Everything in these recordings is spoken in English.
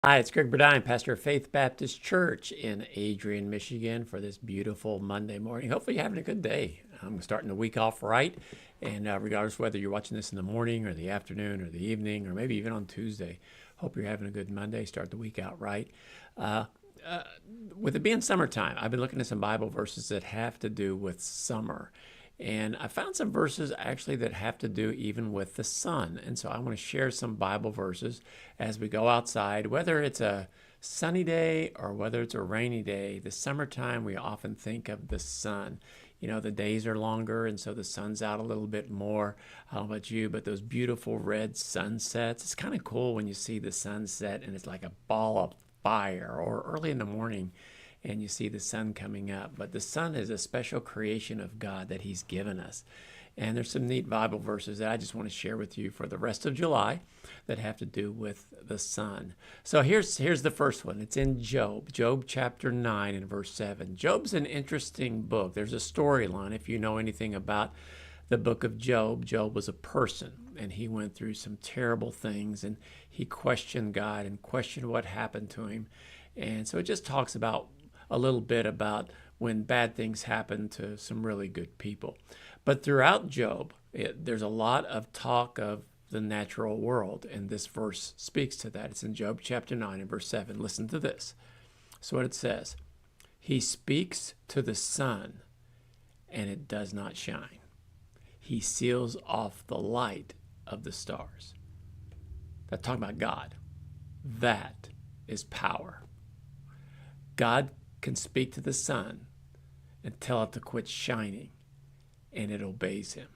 Hi, it's Greg Burdine, pastor of Faith Baptist Church in Adrian, Michigan, for this beautiful Monday morning. Hopefully, you're having a good day. I'm starting the week off right, and regardless of whether you're watching this in the morning or the afternoon or the evening or maybe even on Tuesday, hope you're having a good Monday. Start the week out right. Uh, with it being summertime, I've been looking at some Bible verses that have to do with summer. And I found some verses actually that have to do even with the sun. And so I want to share some Bible verses as we go outside, whether it's a sunny day or whether it's a rainy day. The summertime, we often think of the sun. You know, the days are longer, and so the sun's out a little bit more. I don't know about you, but those beautiful red sunsets, it's kind of cool when you see the sunset and it's like a ball of fire, or early in the morning and you see the sun coming up. But the sun is a special creation of God that He's given us. And there's some neat Bible verses that I just want to share with you for the rest of July that have to do with the sun. So here's the first one. It's in Job chapter 9 and verse 7. Job's an interesting book. There's a storyline. If you know anything about the book of Job, Job was a person, and he went through some terrible things, and he questioned God and questioned what happened to him. And so it just talks about a little bit about when bad things happen to some really good people. But throughout Job, there's a lot of talk of the natural world, and this verse speaks to that. It's in Job chapter 9 and verse 7. Listen to this. So what it says, He speaks to the sun, and it does not shine. He seals off the light of the stars. That's talking about God. That is power. God can speak to the sun and tell it to quit shining, and it obeys Him.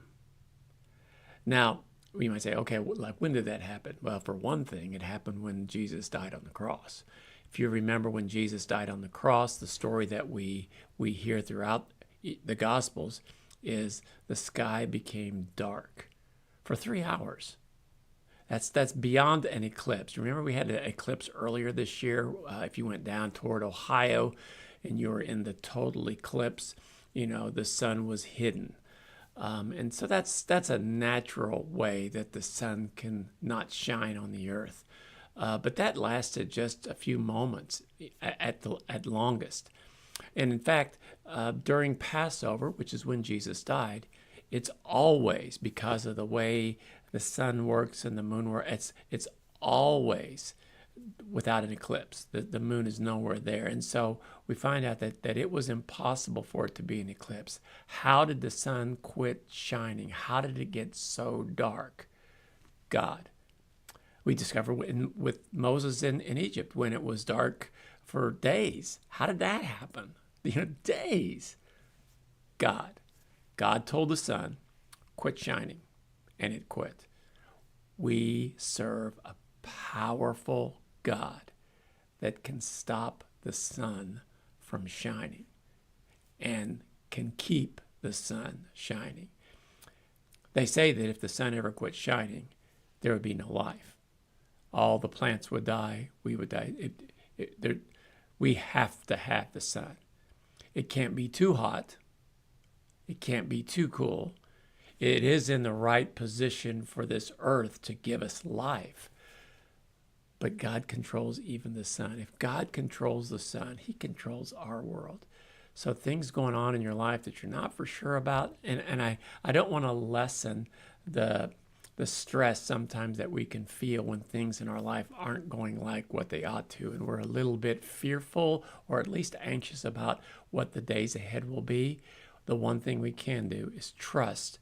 Now, we might say, okay, like when did that happen? Well, for one thing, it happened when Jesus died on the cross. If you remember when Jesus died on the cross, the story that we hear throughout the Gospels is the sky became dark for 3 hours. That's beyond an eclipse. Remember, we had an eclipse earlier this year. If you went down toward Ohio and you were in the total eclipse, you know, the sun was hidden. And so that's a natural way that the sun can not shine on the earth. But that lasted just a few moments at longest. And in fact, during Passover, which is when Jesus died, it's always, because of the way the sun works and the moon works, it's always without an eclipse. The moon is nowhere there. And so we find out that it was impossible for it to be an eclipse. How did the sun quit shining? How did it get so dark? God. We discover with Moses in Egypt when it was dark for days. How did that happen? Days. God. God told the sun, quit shining, and it quit. We serve a powerful God that can stop the sun from shining and can keep the sun shining. They say that if the sun ever quit shining, there would be no life. All the plants would die. We would die. We have to have the sun. It can't be too hot. It can't be too cool. It is in the right position for this earth to give us life. But God controls even the sun. If God controls the sun, He controls our world. So things going on in your life that you're not for sure about, and I don't want to lessen the stress sometimes that we can feel when things in our life aren't going like what they ought to, and we're a little bit fearful or at least anxious about what the days ahead will be. The one thing we can do is trust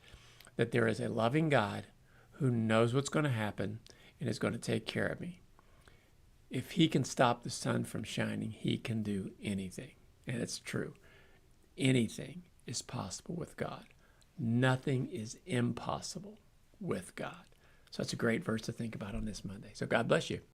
that there is a loving God who knows what's going to happen and is going to take care of me. If He can stop the sun from shining, He can do anything. And it's true. Anything is possible with God. Nothing is impossible with God. So it's a great verse to think about on this Monday. So God bless you.